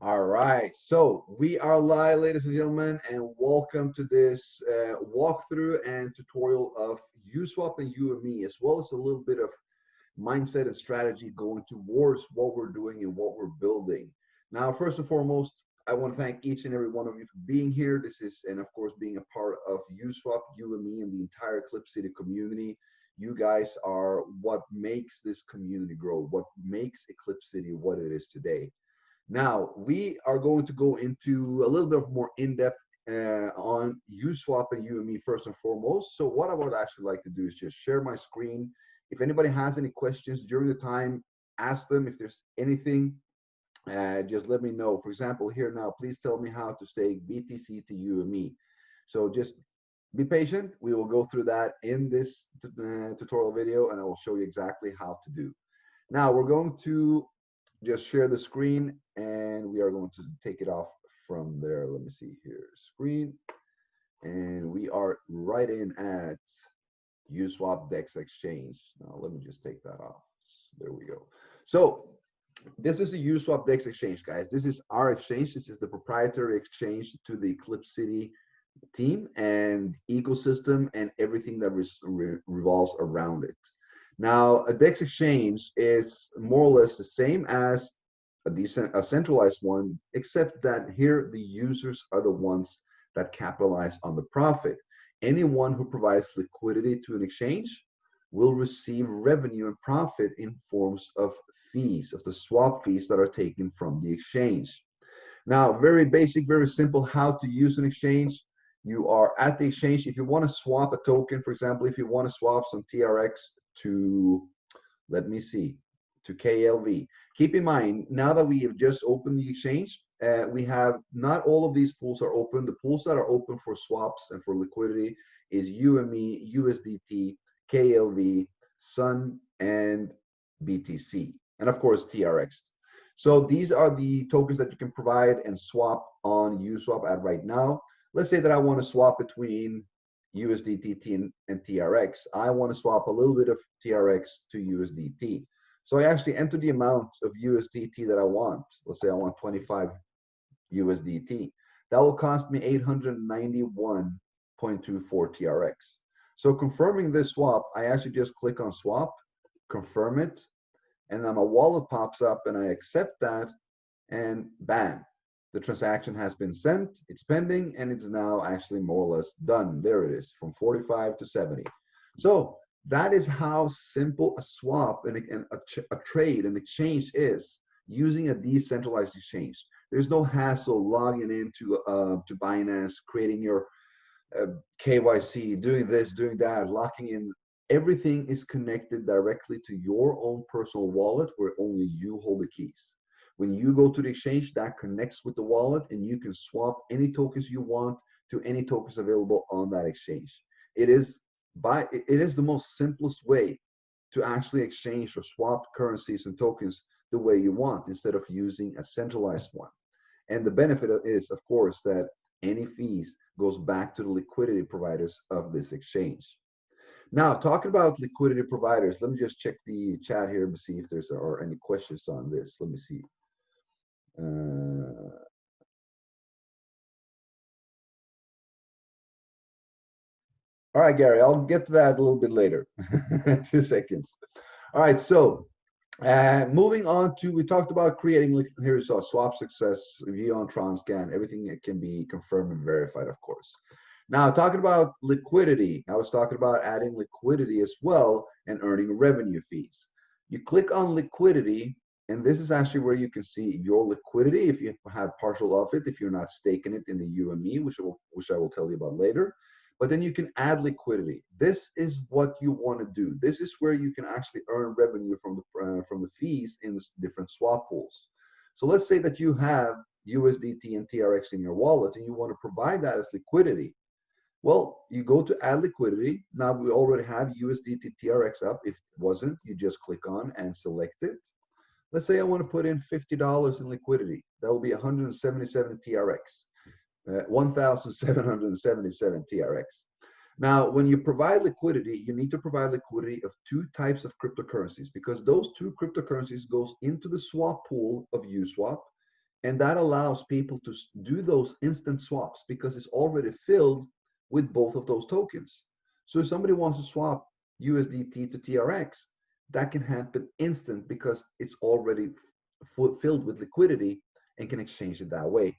All right, so we are live, ladies and gentlemen, and welcome to this walkthrough and tutorial of USWAP and UME, as well as a little bit of mindset and strategy going towards what we're doing and what we're building. Now, first and foremost, I want to thank each and every one of you for being here. This is, and of course, being a part of USWAP, UME, and the entire Eclipse City community. You guys are what makes this community grow, what makes Eclipse City what it is today. Now, we are going to go into a little bit of more in-depth on USWAP and UME first and foremost. So what I would actually like to do is just share my screen. If anybody has any questions during the time, ask them. If there's anything, just let me know. For example, here now, please tell me how to stake BTC to UME. So just be patient. We will go through that in this tutorial video, and I will show you exactly how to do. Now, we're going to just share the screen and we are going to take it off from there. Let me see here, screen, and we are right in at USWAP DEX exchange. Now let me just take that off. There we go. So this is the USWAP DEX exchange, guys. This is our exchange. This is the proprietary exchange to the Eclipse City team and ecosystem and everything that revolves around it. Now, a DEX exchange is more or less the same as a centralized one, except that here the users are the ones that capitalize on the profit. Anyone who provides liquidity to an exchange will receive revenue and profit in forms of fees, of the swap fees that are taken from the exchange. Now, very basic, very simple how to use an exchange. You are at the exchange. If you want to swap a token, for example, if you want to swap some TRX to, let me see, to KLV. Keep in mind, now that we have just opened the exchange, we have not all of these pools are open. The pools that are open for swaps and for liquidity is UME, USDT, KLV, Sun, and BTC, and of course TRX. So these are the tokens that you can provide and swap on USWAP at right now. Let's say that I want to swap between USDT and TRX. I want to swap a little bit of TRX to USDT. So I actually enter the amount of USDT that I want. Let's say I want 25 USDT. That will cost me 891.24 TRX. So confirming this swap, I actually just click on swap, confirm it, and then my wallet pops up and I accept that, and bam, the transaction has been sent, it's pending, and it's now actually more or less done. There it is, from 45 to 70. So that is how simple a swap and a trade, an exchange is using a decentralized exchange. There's no hassle logging into to Binance, creating your KYC, doing this, doing that, locking in. Everything is connected directly to your own personal wallet where only you hold the keys. When you go to the exchange, that connects with the wallet and you can swap any tokens you want to any tokens available on that exchange. It is the most simplest way to actually exchange or swap currencies and tokens the way you want instead of using a centralized one. And the benefit is, of course, that any fees goes back to the liquidity providers of this exchange. Now, talking about liquidity providers, let me just check the chat here and see if there are any questions on this. Let me see. All right, Gary, I'll get to that a little bit later. 2 seconds. All right, so moving on to, we talked about creating, here's our swap success, review on Tron scan, everything that can be confirmed and verified, of course. Now, talking about liquidity, I was talking about adding liquidity as well and earning revenue fees. You click on liquidity, and this is actually where you can see your liquidity if you have partial of it, if you're not staking it in the UME, which I will tell you about later. But then you can add liquidity. This is what you want to do. This is where you can actually earn revenue from the fees in the different swap pools. So let's say that you have USDT and TRX in your wallet and you want to provide that as liquidity. Well, you go to add liquidity. Now we already have USDT TRX up. If it wasn't, you just click on and select it. Let's say I want to put in $50 in liquidity. That will be 177 TRX, 1,777 TRX. Now, when you provide liquidity, you need to provide liquidity of 2 types of cryptocurrencies because those 2 cryptocurrencies goes into the swap pool of USWAP And that allows people to do those instant swaps because it's already filled with both of those tokens. So if somebody wants to swap USDT to TRX, that can happen instant because it's already filled with liquidity and can exchange it that way.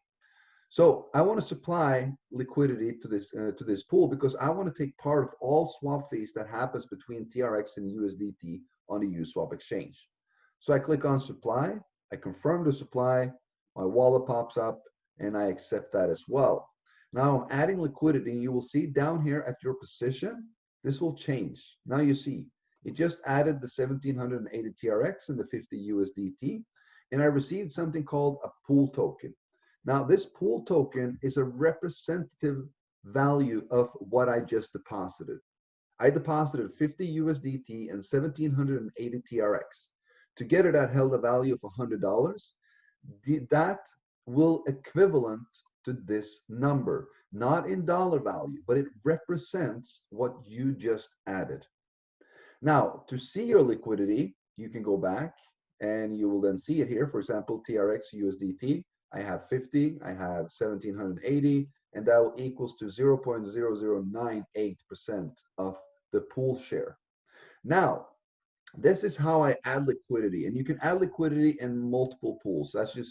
So I want to supply liquidity to this pool because I want to take part of all swap fees that happens between TRX and USDT on the USWAP exchange. So I click on supply, I confirm the supply, my wallet pops up, and I accept that as well. Now I'm adding liquidity. You will see down here at your position, this will change. Now you see, it just added the 1780 TRX and the 50 USDT, and I received something called a pool token. Now this pool token is a representative value of what I just deposited. I deposited 50 USDT and 1780 TRX. Together that held a value of $100. That will equivalent to this number, not in dollar value, but it represents what you just added. Now, to see your liquidity, you can go back and you will then see it here. For example, TRX USDT, I have 50, I have 1780, and that will equals to 0.0098% of the pool share. Now, this is how I add liquidity, and you can add liquidity in multiple pools. As you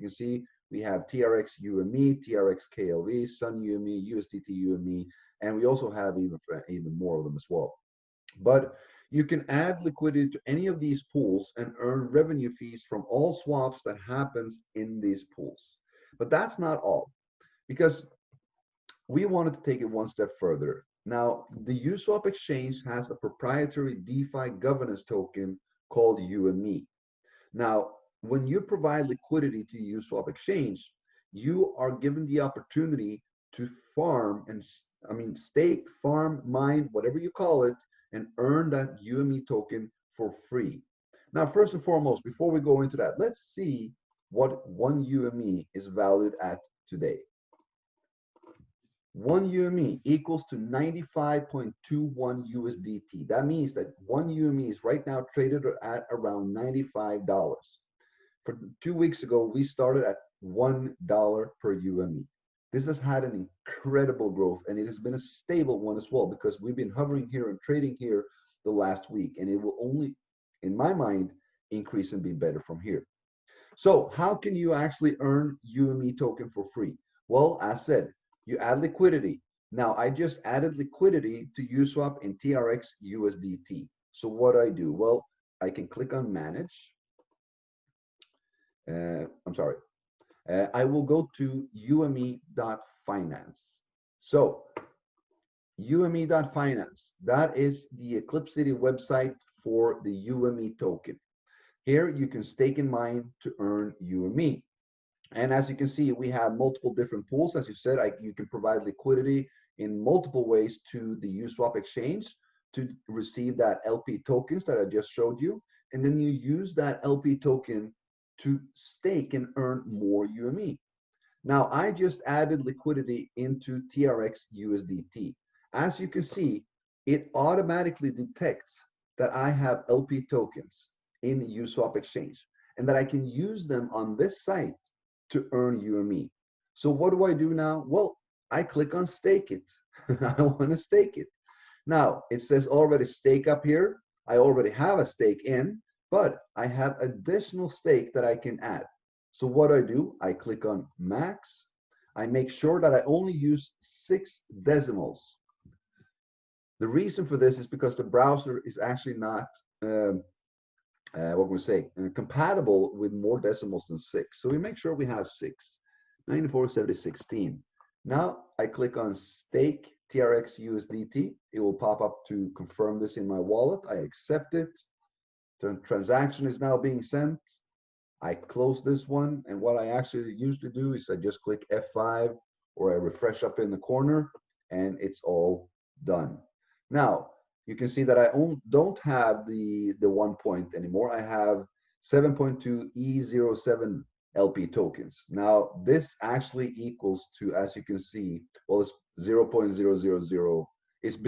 can see, we have TRX UME, TRX KLV, Sun UME, USDT UME, and we also have even more of them as well. But you can add liquidity to any of these pools and earn revenue fees from all swaps that happens in these pools. But that's not all, because we wanted to take it one step further. Now, the USWAP exchange has a proprietary DeFi governance token called UME. Now, when you provide liquidity to USWAP exchange, you are given the opportunity to farm and, stake, farm, mine, whatever you call it, and earn that UME token for free. Now, first and foremost, before we go into that, let's see what one UME is valued at today. One UME equals to 95.21 USDT. That means that one UME is right now traded at around $95. For 2 weeks ago, we started at $1 per UME. This has had an incredible growth, and it has been a stable one as well, because we've been hovering here and trading here the last week, and it will only, in my mind, increase and be better from here. So how can you actually earn UME token for free? Well, as said, you add liquidity. Now, I just added liquidity to USWAP in TRX USDT. So what do I do? Well, I can click on manage. I will go to ume.finance. So ume.finance, that is the Eclipse City website for the UME token. Here you can stake in mine to earn UME. And as you can see, we have multiple different pools. As you said, you can provide liquidity in multiple ways to the USWAP exchange to receive that LP tokens that I just showed you. And then you use that LP token to stake and earn more UME. Now, I just added liquidity into TRX USDT. As you can see, it automatically detects that I have LP tokens in USWAP exchange and that I can use them on this site to earn UME. So what do I do now? Well, I click on stake it. I want to stake it. Now, it says already stake up here. I already have a stake in, but I have additional stake that I can add. So what do? I click on max. I make sure that I only use 6 decimals. The reason for this is because the browser is actually not compatible with more decimals than 6. So we make sure we have 6. 94, 70, 16. Now I click on stake TRX USDT. It will pop up to confirm this in my wallet. I accept it. The transaction is now being sent. I close this one, and what I actually usually do is I just click F5 or I refresh up in the corner, and it's all done. Now, you can see that I don't have the 1 point anymore. I have 7.2 E07 LP tokens. Now, this actually equals to, as you can see, well, it's 0.000. It's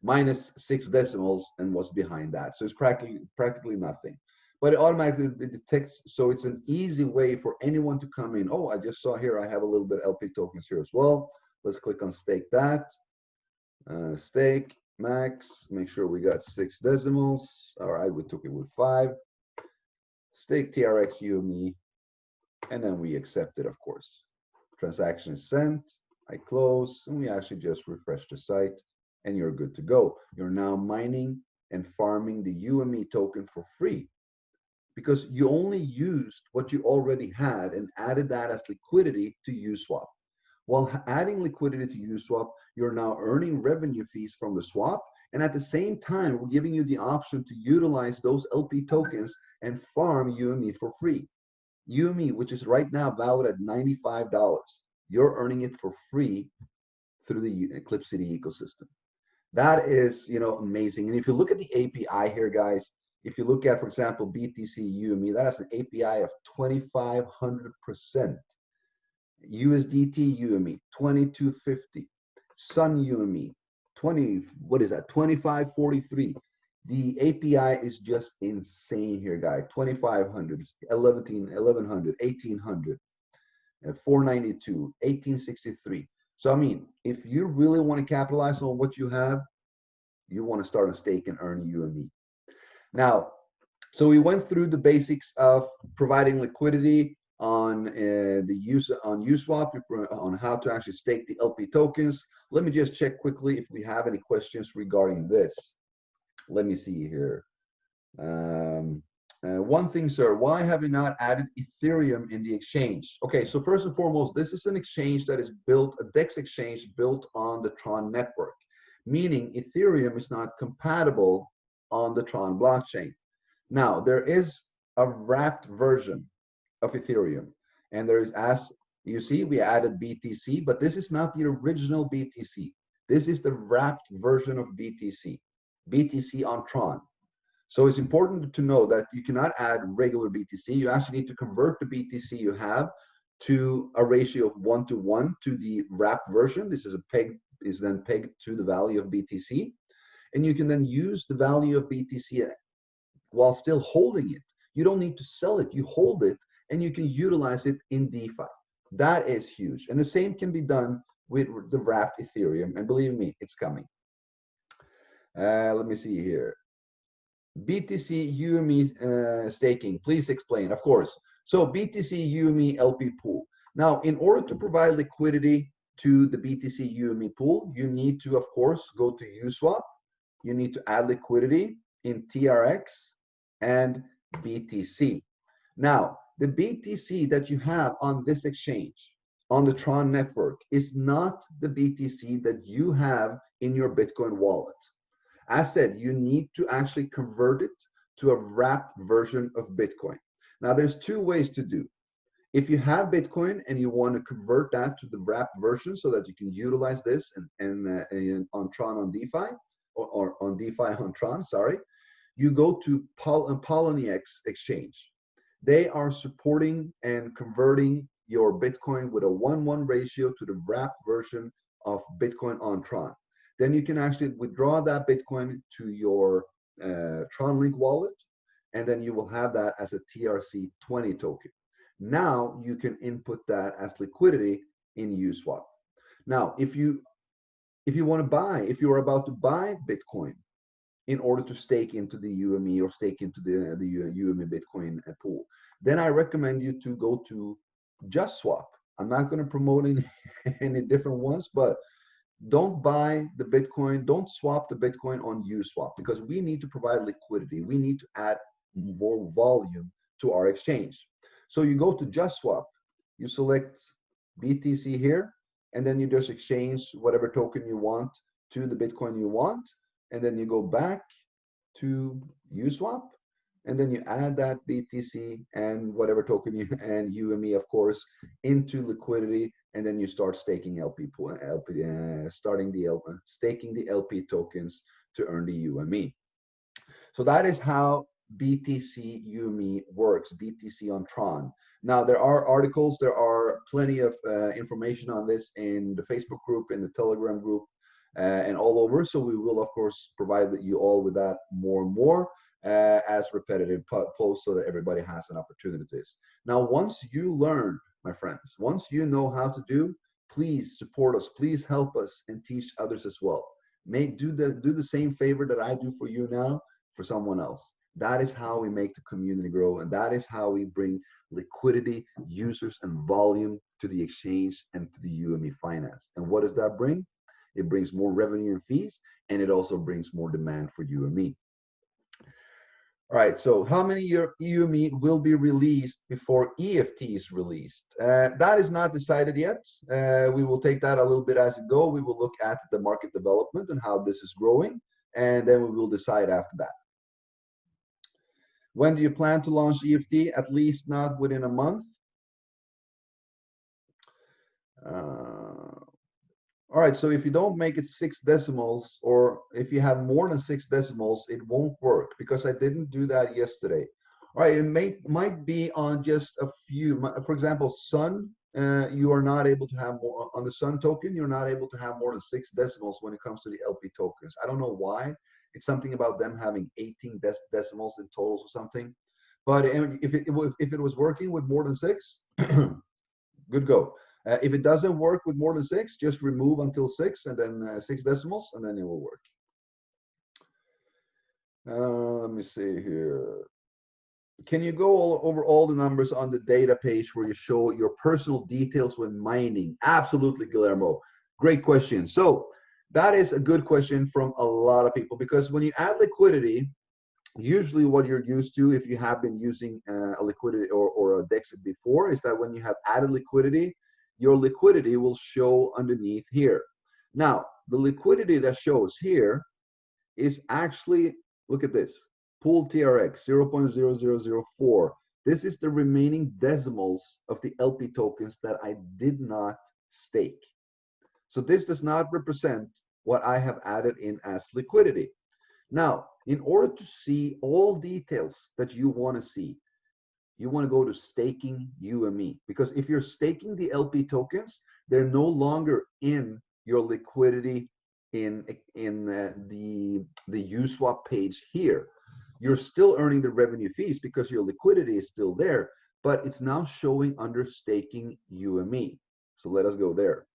minus 6 decimals and what's behind that. So it's practically nothing. but it automatically detects. So it's an easy way for anyone to come in. Oh, I just saw here I have a little bit of LP tokens here as well. Let's click on stake that. Stake max, make sure we got 6 decimals. All right, we took it with 5. Stake TRX UME, and then we accept it, of course. Transaction is sent. I close, and we actually just refresh the site, and you're good to go. You're now mining and farming the UME token for free, because you only used what you already had and added that as liquidity to USWAP. While adding liquidity to USWAP, you're now earning revenue fees from the swap, and at the same time, we're giving you the option to utilize those LP tokens and farm UME for free. UME, which is right now valued at $95, you're earning it for free through the Eclipse City ecosystem. That is, amazing. And if you look at the API here, guys, if you look at, for example, BTC UME, that has an API of 2,500%. USDT UME 2250, Sun UME 2543. The API is just insane here, guys. 2500, 1100, 1800, 492, 1863. So I mean, if you really want to capitalize on what you have, you want to start a stake and earn UME. Now, so we went through the basics of providing liquidity on USWAP, on how to actually stake the LP tokens. Let me just check quickly if we have any questions regarding this. Let me see here. One thing, sir, why have you not added Ethereum in the exchange? Okay, so first and foremost, this is an exchange that is built, a DEX exchange built on the Tron network, meaning Ethereum is not compatible on the Tron blockchain. Now, there is a wrapped version of Ethereum, and there is, as you see, we added BTC, but this is not the original BTC. This is the wrapped version of BTC on Tron. So it's important to know that you cannot add regular BTC. You actually need to convert the BTC you have to a ratio of 1:1 to the wrapped version. This is then pegged to the value of BTC, and you can then use the value of BTC while still holding it. You don't need to sell it. You hold it, and you can utilize it in DeFi. That is huge. And the same can be done with the wrapped Ethereum. And believe me, it's coming. Let me see here. BTC UME staking, please explain. Of course. So BTC UME LP pool. Now, in order to provide liquidity to the BTC UME pool, you need to, of course, go to USWAP. You need to add liquidity in TRX and BTC. Now, the BTC that you have on this exchange, on the Tron network, is not the BTC that you have in your Bitcoin wallet. As said, you need to actually convert it to a wrapped version of Bitcoin. Now, there's 2 ways to do. If you have Bitcoin and you want to convert that to the wrapped version so that you can utilize this and on Tron on DeFi, or on DeFi on Tron, sorry, you go to Poloniex exchange. They are supporting and converting your Bitcoin with a 1:1 ratio to the wrapped version of Bitcoin on Tron. Then you can actually withdraw that Bitcoin to your TronLink wallet, and then you will have that as a TRC20 token. Now you can input that as liquidity in USWAP. Now, if you want to buy, if you are about to buy Bitcoin in order to stake into the UME or stake into the UME Bitcoin pool, then I recommend you to go to JustSwap. I'm not going to promote any different ones, but don't buy the Bitcoin, don't swap the Bitcoin on USWAP, because we need to provide liquidity. We need to add more volume to our exchange. So you go to JustSwap, you select BTC here, and then you just exchange whatever token you want to the Bitcoin you want, and then you go back to USWAP, and then you add that BTC and whatever token you, and UME, of course, into liquidity, and then you start staking staking the LP tokens to earn the UME. So that is how BTC UME works, BTC on Tron. Now, there are articles, there are plenty of information on this in the Facebook group, in the Telegram group, and all over. So we will, of course, provide you all with that more and more. as repetitive posts so that everybody has an opportunity to this. Now, once you learn, my friends, once you know how to do, please support us, please help us and teach others as well. Do the same favor that I do for you now for someone else. That is how we make the community grow, and that is how we bring liquidity, users, and volume to the exchange and to the UME finance. And what does that bring? It brings more revenue and fees, and it also brings more demand for UME. All right, so how many UME will be released before EFT is released? That is not decided yet. We will take that a little bit as it goes. We will look at the market development and how this is growing, and then we will decide after that. When do you plan to launch EFT? At least not within a month. All right, so if you don't make it 6 decimals, or if you have more than 6 decimals, it won't work because I didn't do that yesterday. All right, it might be on just a few. For example, Sun, you are not able to have more on the Sun token. You're not able to have more than 6 decimals when it comes to the LP tokens. I don't know why. It's something about them having 18 decimals in totals or something. But if it was working with more than 6, good go. If it doesn't work with more than 6, just remove until 6 and then 6 decimals, and then it will work. Let me see here. Can you go over all the numbers on the data page where you show your personal details when mining? Absolutely, Guillermo. Great question. So that is a good question from a lot of people, because when you add liquidity, usually what you're used to, if you have been using a liquidity or a DEX before, is that when you have added liquidity, your liquidity will show underneath here. Now, the liquidity that shows here is actually, look at this, pool TRX 0.0004. This is the remaining decimals of the LP tokens that I did not stake. So this does not represent what I have added in as liquidity. Now, in order to see all details that you want to see, you want to go to staking UME, because if you're staking the LP tokens, they're no longer in your liquidity in the USWAP page here. You're still earning the revenue fees because your liquidity is still there, but it's now showing under staking UME. So let us go there.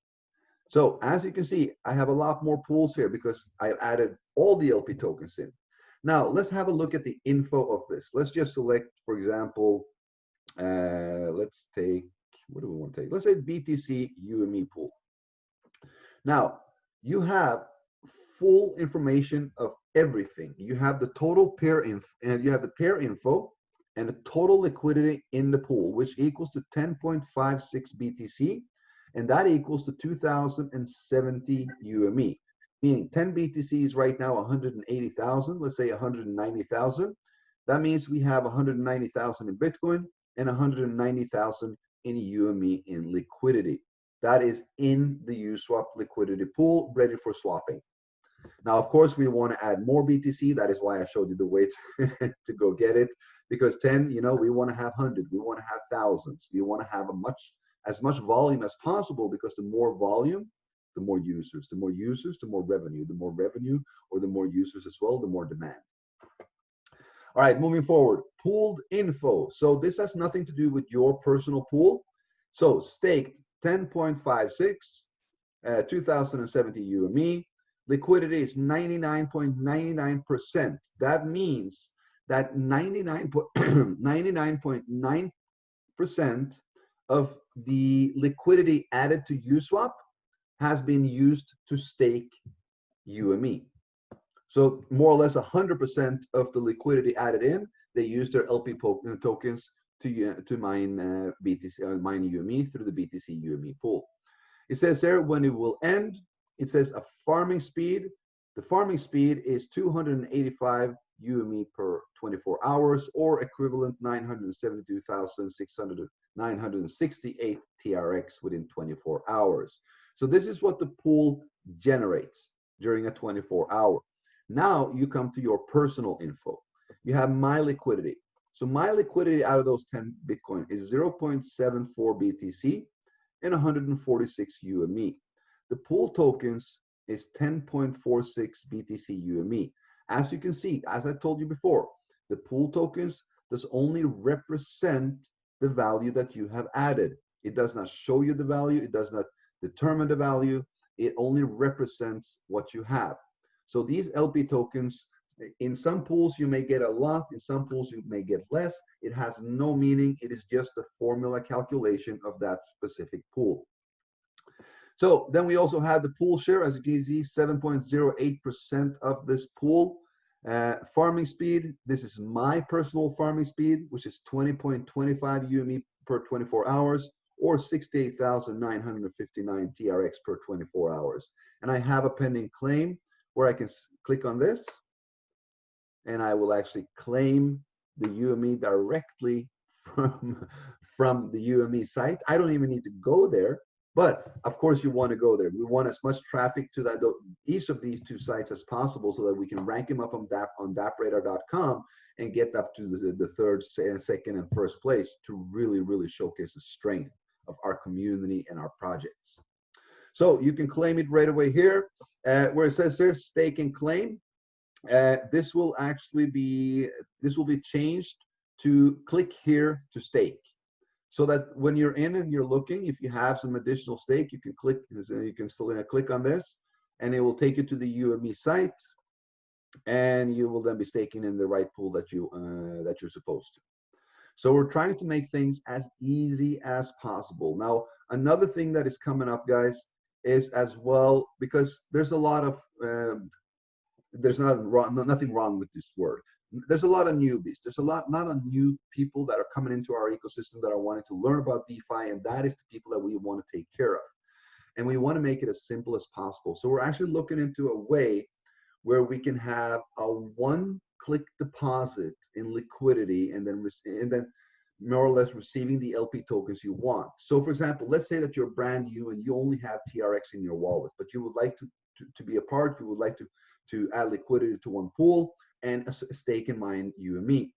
So as you can see, I have a lot more pools here because I've added all the LP tokens in. Now let's have a look at the info of this. Let's just select, for example, let's take, what do we want to take? Let's say BTC UME pool. Now you have full information of everything. You have the total pair info, and you have the pair info and the total liquidity in the pool, which equals to 10.56 BTC, and that equals to 2070 UME. Meaning 10 BTC is right now 180,000. Let's say 190,000. That means we have 190,000 in Bitcoin and 190,000 in UME in liquidity. That is in the USWAP liquidity pool, ready for swapping. Now, of course, we want to add more BTC. That is why I showed you the way to go get it. Because 10, you know, we want to have 100. We want to have thousands. We want to have as much volume as possible, because the more volume, the more users. The more users, the more revenue. The more revenue, or the more users as well, the more demand. All right, moving forward, pooled info. So this has nothing to do with your personal pool. So staked 10.56, 2070 UME. Liquidity is 99.99%. That means that 99.9% of the liquidity added to USWAP has been used to stake UME. So more or less 100% of the liquidity added in, they use their LP tokens to mine BTC, mine UME through the BTC UME pool. It says there when it will end. It says a farming speed. The farming speed is 285 UME per 24 hours, or equivalent 968 TRX within 24 hours. So this is what the pool generates during a 24-hour. Now you come to your personal info. You have my liquidity. So my liquidity out of those 10 Bitcoin is 0.74 BTC and 146 UME. The pool tokens is 10.46 BTC UME. As you can see, as I told you before, The pool tokens does only represent the value that you have added. It does not show you the value. It does not determine the value. It only represents what you have. So these LP tokens, in some pools you may get a lot, in some pools you may get less. It has no meaning. It is just a formula calculation of that specific pool. So then we also have the pool share. As you can see, 7.08% of this pool. Farming speed, this is my personal farming speed, which is 20.25 UME per 24 hours, or 68,959 TRX per 24 hours. And I have a pending claim where I can click on this, and I will actually claim the UME directly from the UME site. I don't even need to go there, but of course you want to go there. We want as much traffic to that each of these two sites as possible, so that we can rank them up on dappradar.com and get up to the third, second, and first place to really showcase the strength of our community and our projects. So you can claim it right away here, where it says here stake and claim. This will be changed to click here to stake, so that when you're in and you're looking, if you have some additional stake, you can click. You can still click on this, and it will take you to the UME site, and you will then be staking in the right pool that you're supposed to. So we're trying to make things as easy as possible. Now, another thing that is coming up, guys, is as well, because there's a lot of there's nothing wrong with this word. There's a lot of newbies. There's a lot of new people that are coming into our ecosystem that are wanting to learn about DeFi, and that is the people that we want to take care of. And we want to make it as simple as possible. So we're actually looking into a way where we can have a one-click deposit in liquidity, and then more or less receiving the LP tokens you want. So for example, let's say that you're brand new and you only have TRX in your wallet, but you would like to be a part, you would like to add liquidity to one pool and a stake in mine UME.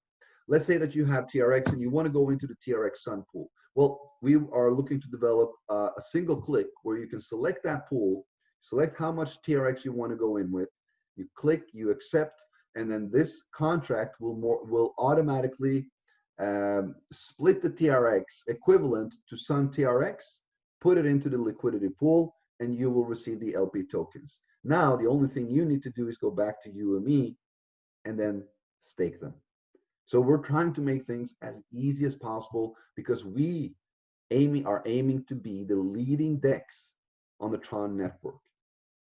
Let's say that you have TRX and you want to go into the TRX Sun pool. Well, we are looking to develop a single click where you can select that pool, select how much TRX you want to go in with, you click, you accept, and then this contract will automatically split the TRX equivalent to Sun TRX, put it into the liquidity pool, and you will receive the LP tokens. Now, the only thing you need to do is go back to UME and then stake them. So we're trying to make things as easy as possible, because we are aiming to be the leading DEX on the Tron network.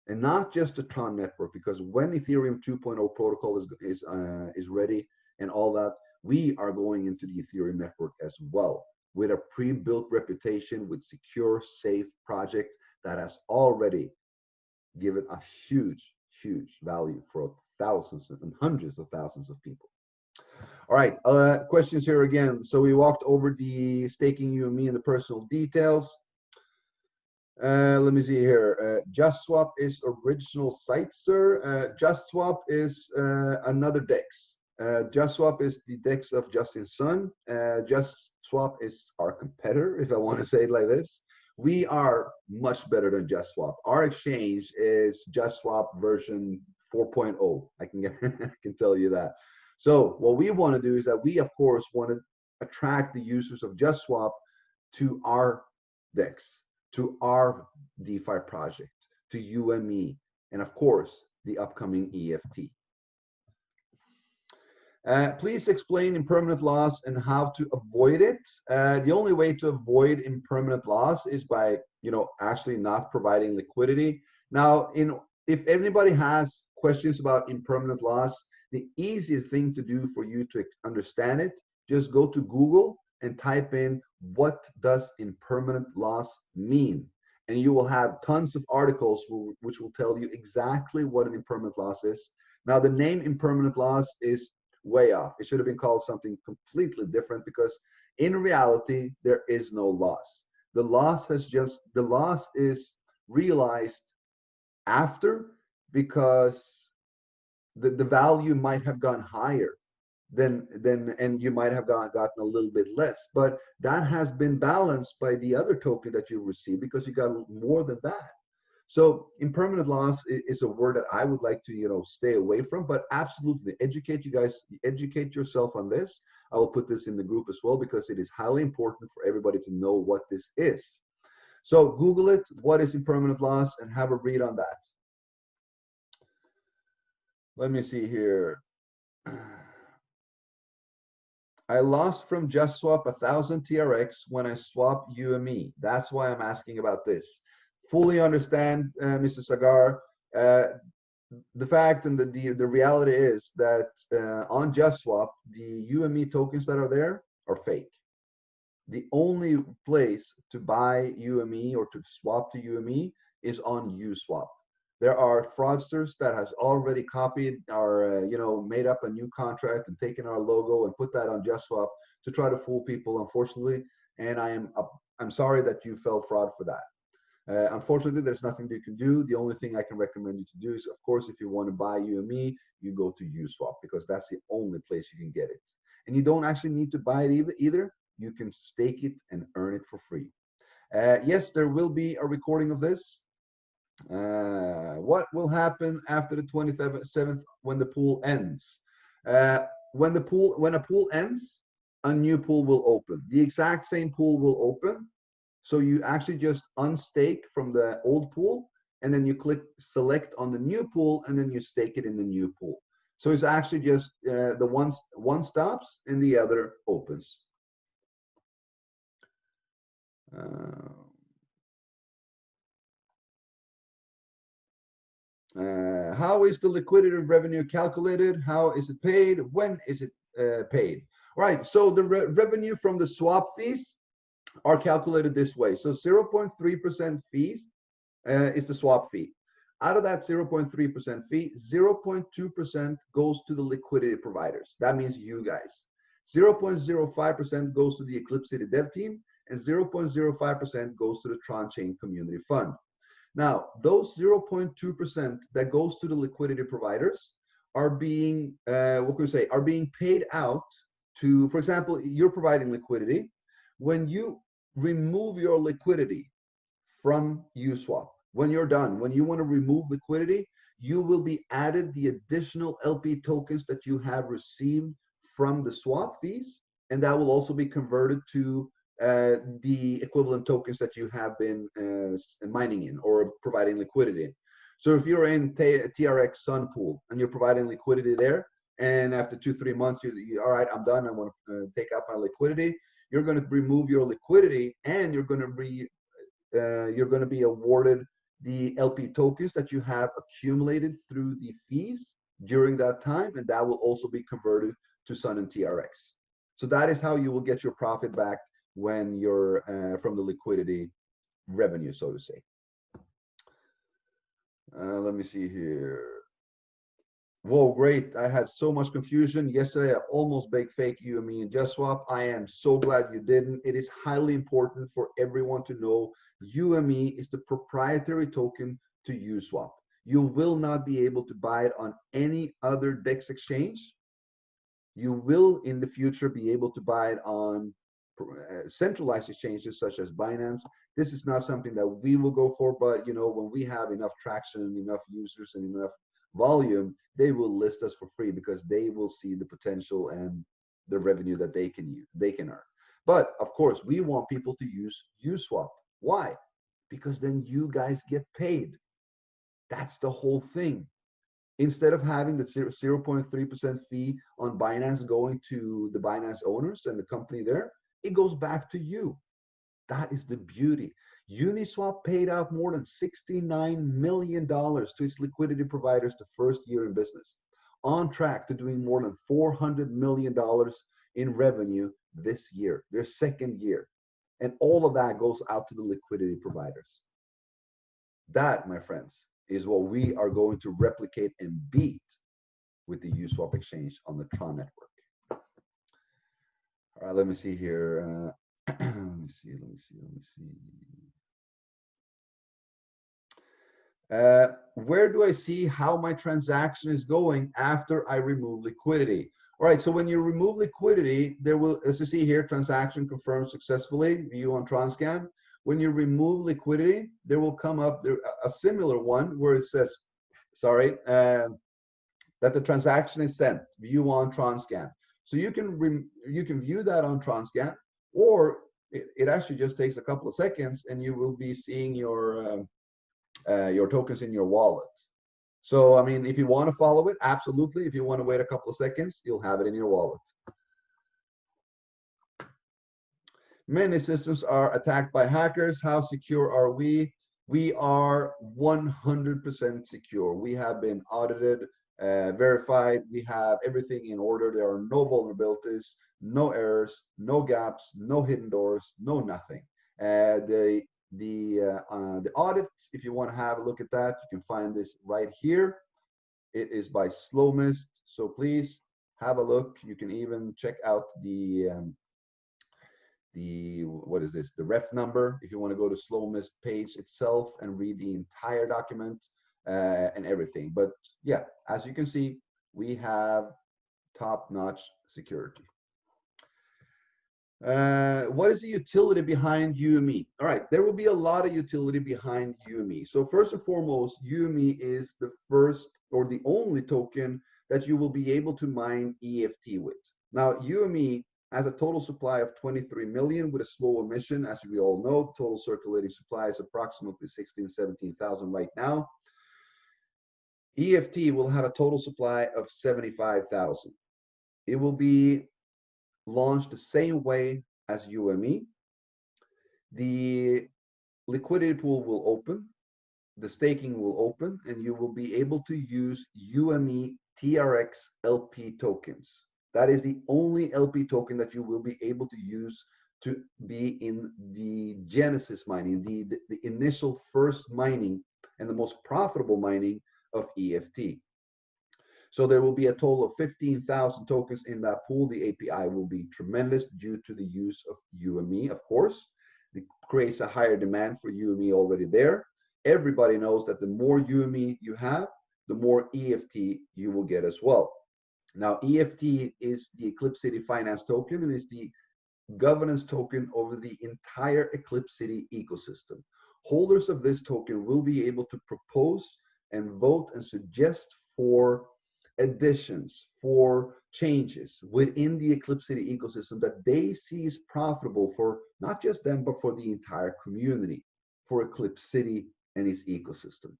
And not just the Tron network, because when Ethereum 2.0 protocol is ready and all that, we are going into the Ethereum network as well, with a pre-built reputation, with secure, safe project that has already given a huge value for thousands and hundreds of thousands of people. All right, questions here again. So we walked over the staking UME and the personal details. Let me see here. JustSwap is original site, sir. JustSwap is another DEX. JustSwap is the DEX of Justin Sun. JustSwap is our competitor, if I want to say it like this. We are much better than JustSwap. Our exchange is JustSwap version 4.0. I can tell you that. So what we want to do is that we, of course, want to attract the users of JustSwap to our DEX, to our DeFi project, to UME, and of course, the upcoming EFT. Please explain impermanent loss and how to avoid it. The only way to avoid impermanent loss is by, actually not providing liquidity. Now, if anybody has questions about impermanent loss, the easiest thing to do for you to understand it, just go to Google and type in, what does impermanent loss mean? And you will have tons of articles which will tell you exactly what an impermanent loss is. Now, the name impermanent loss is way off. It should have been called something completely different, because in reality, there is no loss. The loss is realized after, because the value might have gone higher and you might have gotten a little bit less, but that has been balanced by the other token that you received, because you got more than that. So impermanent loss is a word that I would like to, stay away from, but absolutely educate you guys, educate yourself on this. I will put this in the group as well because it is highly important for everybody to know what this is. So Google it, what is impermanent loss, and have a read on that. Let me see here. I lost from JustSwap 1,000 TRX when I swapped UME. That's why I'm asking about this. Fully understand, Mr. Sagar. The fact and the reality is that on JustSwap, the UME tokens that are there are fake. The only place to buy UME or to swap to UME is on USWAP. There are fraudsters that has already copied our, made up a new contract and taken our logo and put that on JustSwap to try to fool people, unfortunately. And I'm sorry that you fell fraud for that. Unfortunately, there's nothing you can do. The only thing I can recommend you to do is, of course, if you want to buy UME, you go to USWAP because that's the only place you can get it. And you don't actually need to buy it either. You can stake it and earn it for free. Yes, there will be a recording of this. What will happen after the 27th when the pool ends? When a pool ends, a new pool will open. The exact same pool will open. So you actually just unstake from the old pool, and then you click select on the new pool, and then you stake it in the new pool. So it's actually just the one stops and the other opens. How is the liquidity revenue calculated? How is it paid? When is it paid? All right, so the revenue from the swap fees are calculated this way. So 0.3% fees is the swap fee. Out of that 0.3% fee, 0.2% goes to the liquidity providers. That means you guys. 0.05% goes to the Eclipse City dev team, and 0.05% goes to the Tron Chain community fund. Now, those 0.2% that goes to the liquidity providers are being, are being paid out to, for example, you're providing liquidity. When you remove your liquidity from USWAP, when you're done, when you want to remove liquidity, you will be added the additional LP tokens that you have received from the swap fees, and that will also be converted to the equivalent tokens that you have been mining in or providing liquidity in. So if you're in TRX Sun Pool and you're providing liquidity there, and after 2-3 months, all right, I'm done, I want to take out my liquidity, you're going to remove your liquidity, and you're going to be awarded the LP tokens that you have accumulated through the fees during that time, and that will also be converted to Sun and TRX. So that is how you will get your profit back when you're from the liquidity revenue, so to say. Let me see here. Whoa, great. I had so much confusion. Yesterday, I almost baked fake UME and JustSwap. I am so glad you didn't. It is highly important for everyone to know UME is the proprietary token to USWAP. You will not be able to buy it on any other DEX exchange. You will, in the future, be able to buy it on centralized exchanges such as Binance. This is not something that we will go for, but when we have enough traction and enough users and enough volume, they will list us for free because they will see the potential and the revenue that they can earn. But of course, we want people to use USWAP. Why? Because then you guys get paid. That's the whole thing. Instead of having the 0.3% fee on Binance going to the Binance owners and the company there, it goes back to you. That is the beauty. Uniswap paid out more than $69 million to its liquidity providers the first year in business, on track to doing more than $400 million in revenue this year, their second year. And all of that goes out to the liquidity providers. That, my friends, is what we are going to replicate and beat with the USWAP exchange on the Tron network. All right, let me see here. Let me see. Where do I see how my transaction is going after I remove liquidity? All right, so when you remove liquidity, there will, as you see here, transaction confirmed successfully, view on TronScan. When you remove liquidity, there will come up there a similar one where it says, sorry, that the transaction is sent, view on Tron Scan. So you can view that on Tron Scan, or it actually just takes a couple of seconds and you will be seeing your tokens in your wallet. So, I mean, if you want to follow it, absolutely. If you want to wait a couple of seconds, you'll have it in your wallet. Many systems are attacked by hackers. How secure are we? We are 100% secure. We have been audited, verified. We have everything in order. There are no vulnerabilities, no errors, no gaps, no hidden doors, no nothing. The audit, if you want to have a look at that, you can find this right here. It is by Slow Mist, so please have a look. You can even check out the what is this, the ref number, if you want to go to Slow Mist page itself and read the entire document and everything. But yeah, as you can see, we have top-notch security. What is the utility behind UME? All right, there will be a lot of utility behind UME. So first and foremost, UME is the first or the only token that you will be able to mine EFT with. Now, UME has a total supply of 23 million with a slow emission. As we all know, total circulating supply is approximately 16,000, 17,000 right now. EFT will have a total supply of 75,000. It will be launched the same way as UME. The liquidity pool will open, the staking will open, and you will be able to use UME TRX LP tokens. That is the only LP token that you will be able to use to be in the genesis mining, the initial first mining and the most profitable mining of EFT. So there will be a total of 15,000 tokens in that pool. The API will be tremendous due to the use of UME, of course. It creates a higher demand for UME already there. Everybody knows that the more UME you have, the more EFT you will get as well. Now, EFT is the Eclipse City Finance token and is the governance token over the entire Eclipse City ecosystem. Holders of this token will be able to propose and vote and suggest for additions, for changes within the Eclipse City ecosystem that they see is profitable for not just them, but for the entire community, for Eclipse City and its ecosystem.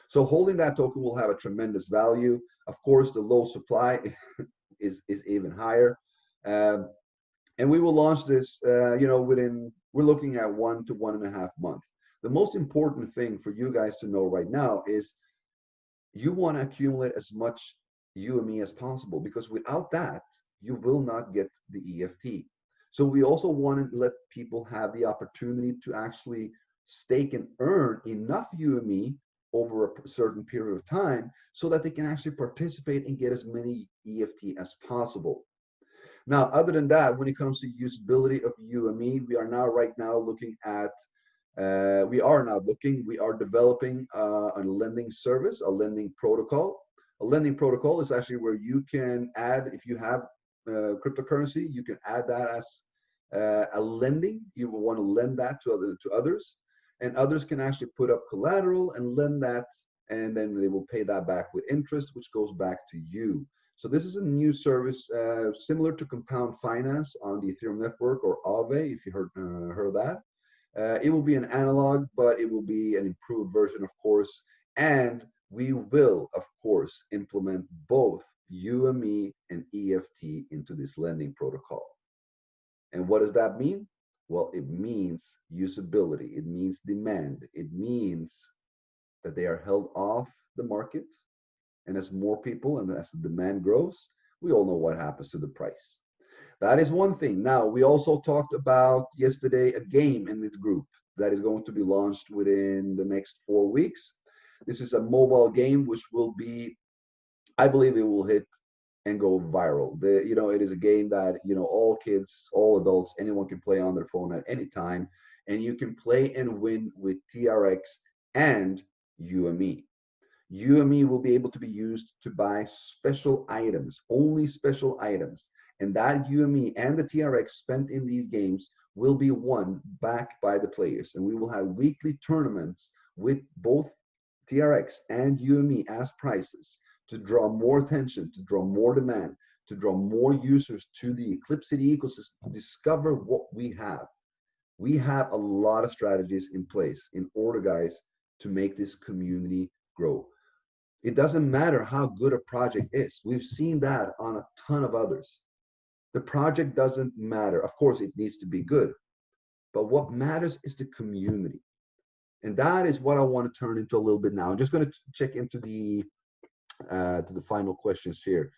So holding that token will have a tremendous value. Of course, the low supply is even higher. And we will launch this, we're looking at 1 to 1.5 months. The most important thing for you guys to know right now is you want to accumulate as much UME as possible, because without that, you will not get the EFT. So we also want to let people have the opportunity to actually stake and earn enough UME over a certain period of time so that they can actually participate and get as many EFT as possible. Now, other than that, when it comes to usability of UME, we are developing a lending service, a lending protocol. A lending protocol is actually where you can add, if you have cryptocurrency, you can add that as a lending. You will want to lend that to others, and others can actually put up collateral and lend that, and then they will pay that back with interest, which goes back to you. So this is a new service similar to compound finance on the Ethereum network, or Aave, if you heard of that. It will be an analog, but it will be an improved version, of course. And we will, of course, implement both UME and EFT into this lending protocol. And what does that mean? Well, it means usability. It means demand. It means that they are held off the market. And as more people and as the demand grows, we all know what happens to the price. That is one thing. Now, we also talked about yesterday a game in this group that is going to be launched within the next 4 weeks. This is a mobile game which will be, I believe it will hit and go viral. It is a game that, all kids, all adults, anyone can play on their phone at any time. And you can play and win with TRX and UME. UME will be able to be used to buy special items, only special items. And that UME and the TRX spent in these games will be won back by the players. And we will have weekly tournaments with both TRX and UME as prizes to draw more attention, to draw more demand, to draw more users to the Eclipse City ecosystem, to discover what we have. We have a lot of strategies in place in order, guys, to make this community grow. It doesn't matter how good a project is. We've seen that on a ton of others. The project doesn't matter. Of course, it needs to be good. But what matters is the community. And that is what I want to turn into a little bit now. I'm just going to check into the final questions here.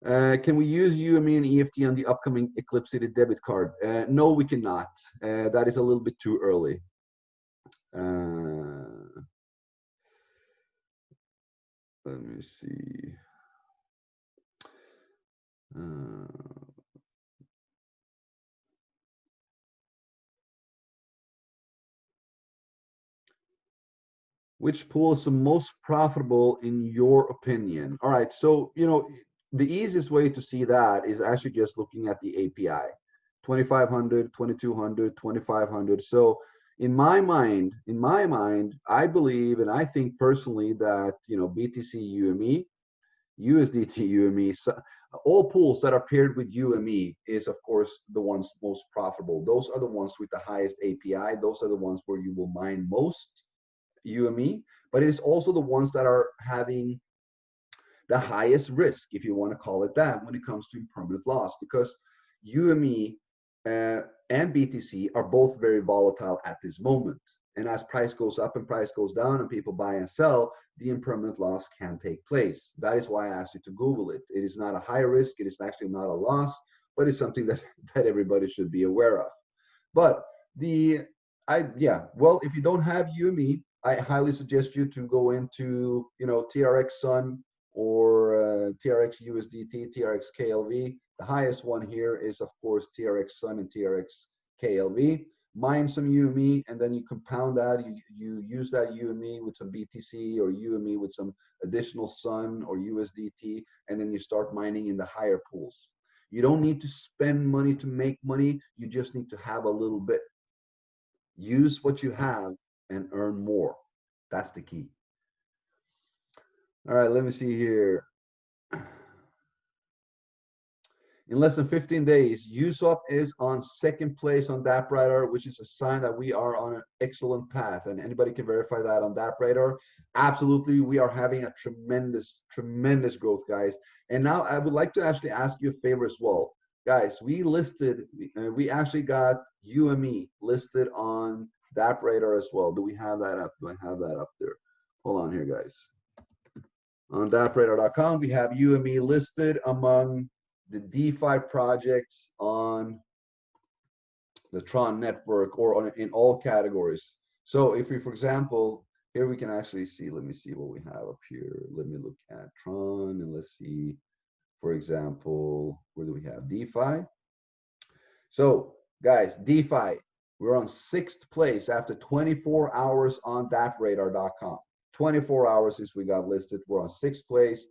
Can we use UME and EFT on the upcoming Eclipse City debit card? No, we cannot. That is a little bit too early. Let me see. Which pool is the most profitable in your opinion? All right, so the easiest way to see that is actually just looking at the API. 2500, 2200, 2500. So in my mind, I believe and I think personally that BTC UME, USDT UME, all pools that are paired with UME is of course the ones most profitable. Those are the ones with the highest API. Those are the ones where you will mine most UME, but it is also the ones that are having the highest risk, if you want to call it that, when it comes to impermanent loss, because UME and BTC are both very volatile at this moment. And as price goes up and price goes down and people buy and sell, the impermanent loss can take place. That is why I asked you to Google it. It is not a high risk. It is actually not a loss, but it's something that everybody should be aware of. But if you don't have UME, I highly suggest you to go into TRX Sun or TRX USDT, TRX KLV. The highest one here is of course TRX Sun and TRX KLV. Mine some UME and then you compound that. You use that UME with some BTC or UME with some additional Sun or USDT, and then you start mining in the higher pools. You don't need to spend money to make money. You just need to have a little bit. Use what you have and earn more. That's the key. All right, let me see here. In less than 15 days, USWAP is on second place on DappRadar, which is a sign that we are on an excellent path. And anybody can verify that on DappRadar. Absolutely, we are having a tremendous, tremendous growth, guys. And now I would like to actually ask you a favor as well. Guys, we actually got UME listed on DappRadar as well. Do we have that up? Do I have that up there? Hold on here, guys. On DappRadar.com, we have UME listed among the DeFi projects on the Tron network or in all categories. So if we, for example, here we can actually see, let me see what we have up here. Let me look at Tron and let's see, for example, where do we have DeFi? So guys, DeFi, we're on 6th place after 24 hours on DappRadar.com. 24 hours since we got listed, we're on 6th place.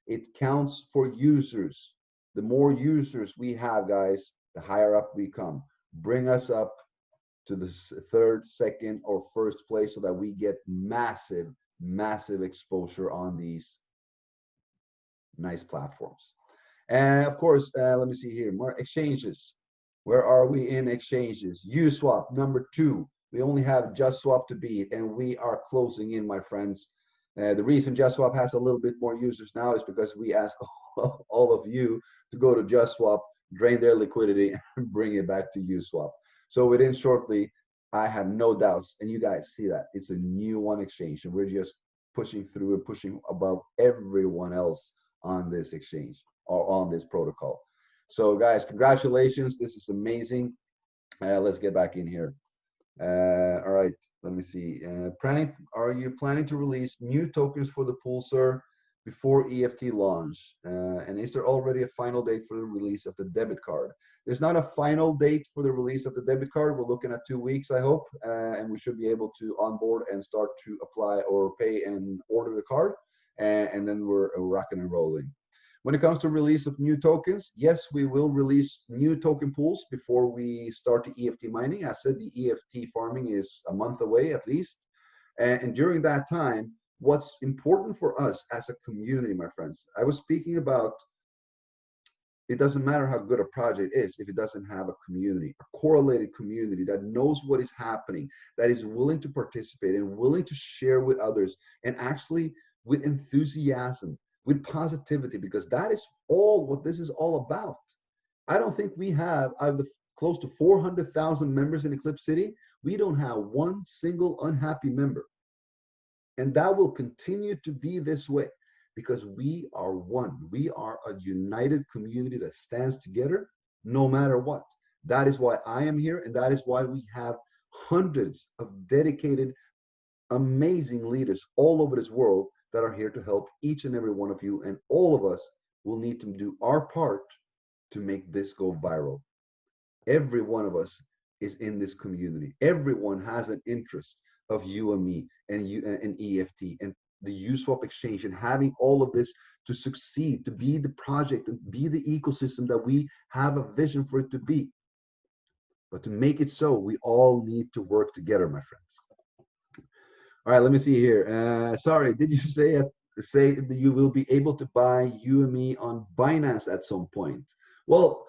It counts for users. The more users we have, guys, the higher up we come. Bring us up to the 3rd, 2nd, or 1st place so that we get massive, massive exposure on these nice platforms. And of course, let me see here, more exchanges. Where are we in exchanges? USWAP, number 2. We only have JustSwap to beat, and we are closing in, my friends. The reason JustSwap has a little bit more users now is because we ask all of you to go to JustSwap, drain their liquidity, and bring it back to USWAP. So within shortly, I have no doubts, and you guys see that it's a new one exchange, and we're just pushing through and pushing above everyone else on this exchange or on this protocol. So guys, congratulations. This is amazing. Let's get back in here. All right, let me see. Are you planning to release new tokens for the pool, sir, before EFT launch? And is there already a final date for the release of the debit card? There's not a final date for the release of the debit card. We're looking at 2 weeks, I hope, and we should be able to onboard and start to apply or pay and order the card, and then we're rocking and rolling. When it comes to release of new tokens, yes, we will release new token pools before we start the EFT mining. I said the EFT farming is a month away at least. And during that time, what's important for us as a community, my friends, I was speaking about it doesn't matter how good a project is if it doesn't have a community, a correlated community that knows what is happening, that is willing to participate and willing to share with others, and actually with enthusiasm, with positivity, because that is all what this is all about. I don't think we have, out of the close to 400,000 members in Eclipse City, we don't have one single unhappy member. And that will continue to be this way because we are one. We are a united community that stands together no matter what. That is why I am here, and that is why we have hundreds of dedicated, amazing leaders all over this world that are here to help each and every one of you, and all of us will need to do our part to make this go viral. Every one of us is in this community. Everyone has an interest of UME and EFT and the USWAP exchange, and having all of this to succeed, to be the project and be the ecosystem that we have a vision for it to be. But to make it so, we all need to work together, my friends. All right, let me see here. Sorry, did you say that you will be able to buy UME on Binance at some point? Well,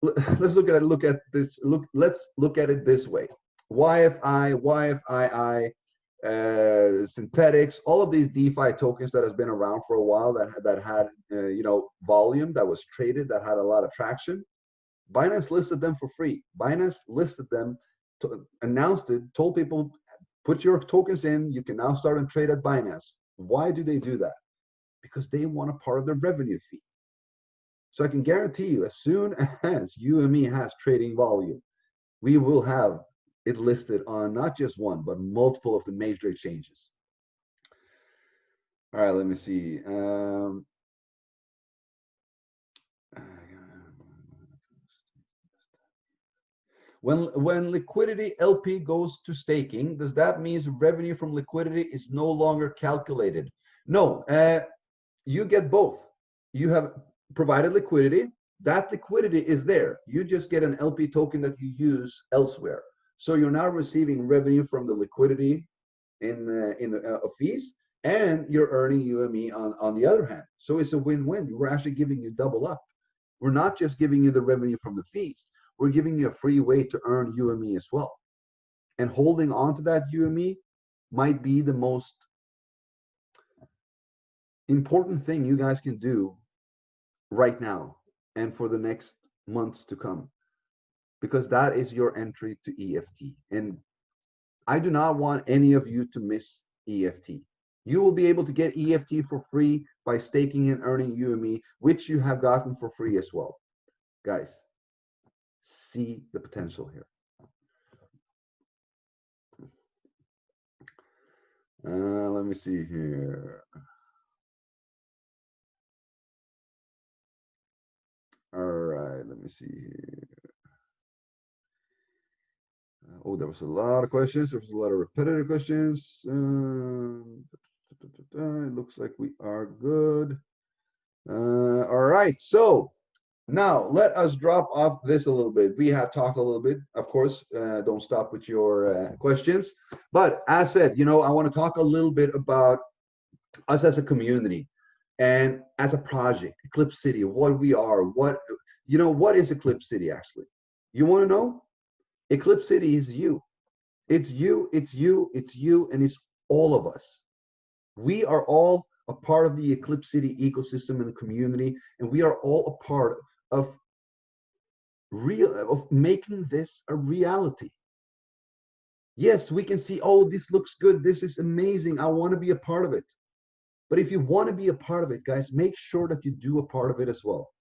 let's look at this. Let's look at it this way. YFI, YFII, synthetics, all of these DeFi tokens that has been around for a while that had volume, that was traded, that had a lot of traction. Binance listed them for free. Binance listed them, announced it, told people, put your tokens in, you can now start and trade at Binance. Why do they do that? Because they want a part of their revenue fee. So I can guarantee you, as soon as UME has trading volume, we will have it listed on not just one, but multiple of the major exchanges. All right, let me see. When liquidity LP goes to staking, does that mean revenue from liquidity is no longer calculated? No, you get both. You have provided liquidity. That liquidity is there. You just get an LP token that you use elsewhere. So you're now receiving revenue from the liquidity of fees, and you're earning UME on the other hand. So it's a win-win. We're actually giving you double up. We're not just giving you the revenue from the fees. We're giving you a free way to earn UME as well. And holding on to that UME might be the most important thing you guys can do right now and for the next months to come, because that is your entry to EFT. And I do not want any of you to miss EFT. You will be able to get EFT for free by staking and earning UME, which you have gotten for free as well. Guys, see the potential here. Let me see here. All right, let me see here. Oh, there was a lot of questions. There was a lot of repetitive questions. It looks like we are good. All right, so now let us drop off this a little bit. We have talked a little bit, of course. Don't stop with your questions. But as said, I want to talk a little bit about us as a community and as a project, Eclipse City, what we are, what is Eclipse City actually? You want to know? Eclipse City is you. It's you, it's you, it's you, and it's all of us. We are all a part of the Eclipse City ecosystem and community, and we are all a part of making this a reality. Yes, we can see, oh, this looks good, this is amazing, I want to be a part of it. But if you want to be a part of it, guys, make sure that you do a part of it as well.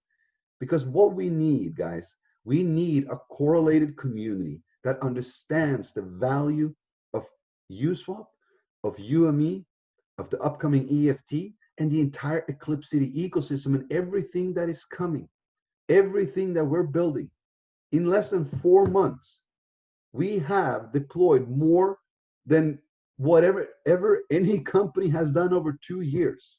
Because what we need, guys, we need a correlated community that understands the value of USWAP, of UME, of the upcoming EFT, and the entire Eclipse City ecosystem and everything that is coming, everything that we're building. In less than 4 months, we have deployed more than whatever any company has done over 2 years.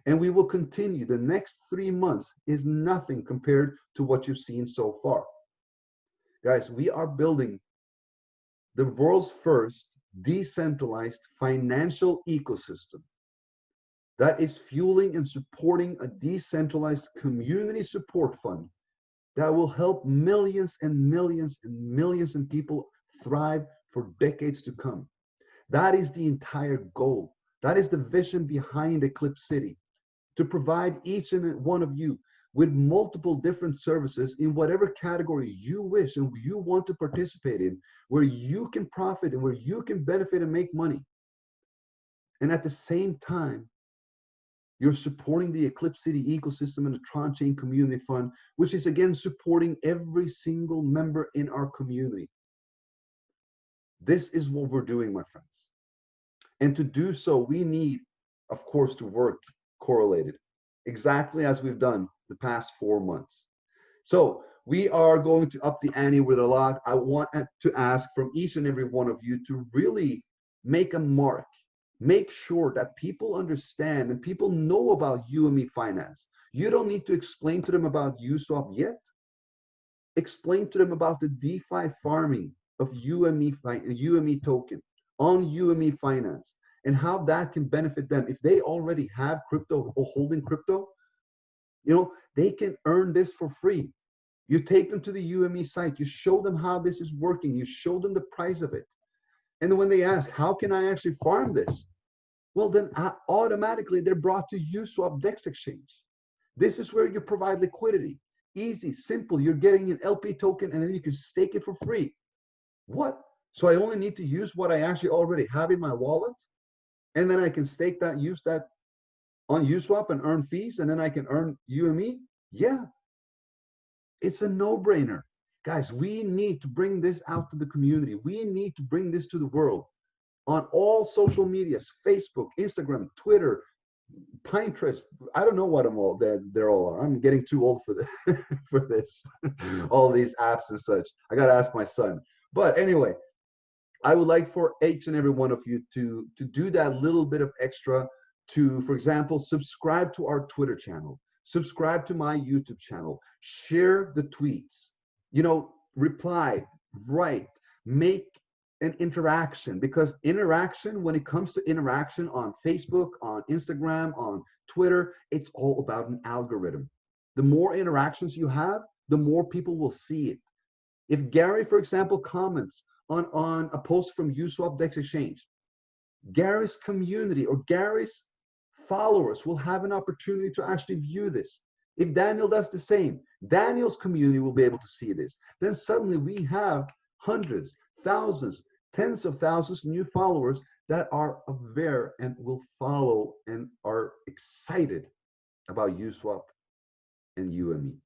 And we will continue. The next 3 months is nothing compared to what you've seen so far. Guys, we are building the world's first decentralized financial ecosystem that is fueling and supporting a decentralized community support fund that will help millions and millions and millions of people thrive for decades to come. That is the entire goal. That is the vision behind Eclipse City, to provide each and one of you with multiple different services in whatever category you wish and you want to participate in, where you can profit and where you can benefit and make money. And at the same time, you're supporting the Eclipse City ecosystem and the Tron Chain Community Fund, which is again supporting every single member in our community. This is what we're doing, my friends. And to do so, we need, of course, to work correlated, exactly as we've done the past 4 months. So we are going to up the ante with a lot. I want to ask from each and every one of you to really make a mark. Make sure that people understand and people know about UME finance. You don't need to explain to them about USWAP yet. Explain to them about the DeFi farming of UME token on UME finance and how that can benefit them. If they already have crypto or holding crypto, they can earn this for free. You take them to the UME site, you show them how this is working, you show them the price of it. And then when they ask, how can I actually farm this? Well, then automatically they're brought to USWAP DEX exchange. This is where you provide liquidity. Easy, simple. You're getting an LP token and then you can stake it for free. What? So I only need to use what I actually already have in my wallet, and then I can stake that, use that on USWAP and earn fees, and then I can earn UME? Yeah. It's a no-brainer. Guys, we need to bring this out to the community. We need to bring this to the world on all social medias, Facebook, Instagram, Twitter, Pinterest. I don't know what they're all are. I'm getting too old for this, all these apps and such. I got to ask my son. But anyway, I would like for each and every one of you to do that little bit of extra to, for example, subscribe to our Twitter channel, subscribe to my YouTube channel, share the tweets, reply, write, make an interaction, because interaction, when it comes to interaction on Facebook, on Instagram, on Twitter, it's all about an algorithm. The more interactions you have, the more people will see it. If Gary, for example, comments on a post from USWAP DEX Exchange, Gary's community or Gary's followers will have an opportunity to actually view this. If Daniel does the same, Daniel's community will be able to see this. Then suddenly we have hundreds, thousands, tens of thousands of new followers that are aware and will follow and are excited about USWAP and UME.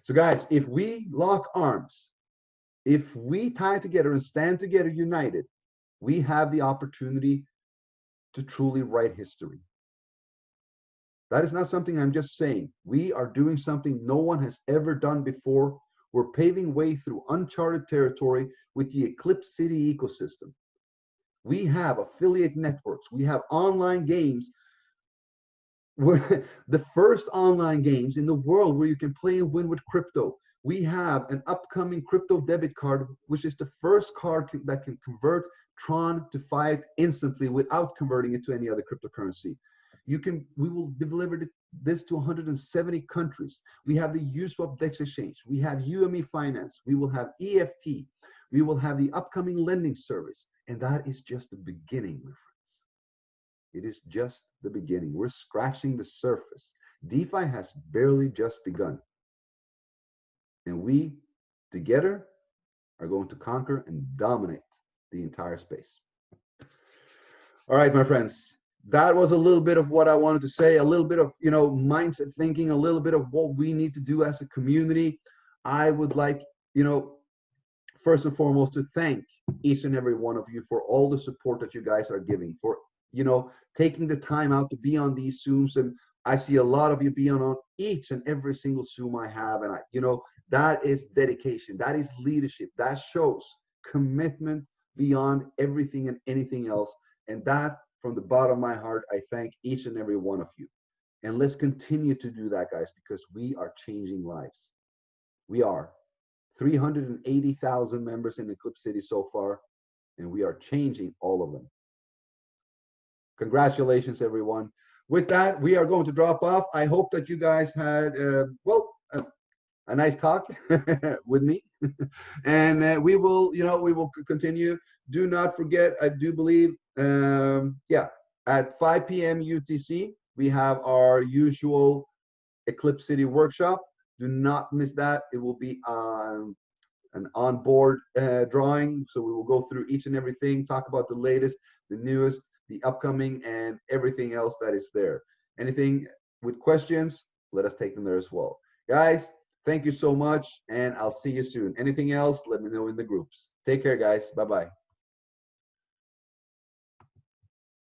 So guys, if we lock arms, if we tie together and stand together united, we have the opportunity to truly write history. That is not something I'm just saying. We are doing something no one has ever done before. We're paving way through uncharted territory with the Eclipse City ecosystem. We have affiliate networks. We have online games. We're the first online games in the world where you can play and win with crypto. We have an upcoming crypto debit card, which is the first card that can convert Tron to fiat instantly without converting it to any other cryptocurrency. We will deliver this to 170 countries. We have the USWAP DEX exchange. We have UME finance. We will have EFT. We will have the upcoming lending service. And that is just the beginning, my friends. It is just the beginning. We're scratching the surface. DeFi has barely just begun. And we, together, are going to conquer and dominate the entire space. All right, my friends. That was a little bit of what I wanted to say, a little bit of, mindset thinking, a little bit of what we need to do as a community. I would like, first and foremost, to thank each and every one of you for all the support that you guys are giving, for, taking the time out to be on these Zooms. And I see a lot of you being on each and every single Zoom I have. And that is dedication. That is leadership. That shows commitment beyond everything and anything else. And that, from the bottom of my heart, I thank each and every one of you. And let's continue to do that, guys, because we are changing lives. We are 380,000 members in Eclipse City so far, and we are changing all of them. Congratulations, everyone. With that, we are going to drop off. I hope that you guys had, a nice talk with me. And we will, we will continue. Do not forget, I do believe, at 5 p.m. UTC, we have our usual Eclipse City workshop. Do not miss that. It will be an onboard drawing. So we will go through each and everything, talk about the latest, the newest, the upcoming, and everything else that is there. Anything with questions, let us take them there as well. Guys, thank you so much, and I'll see you soon. Anything else, let me know in the groups. Take care, guys. Bye-bye.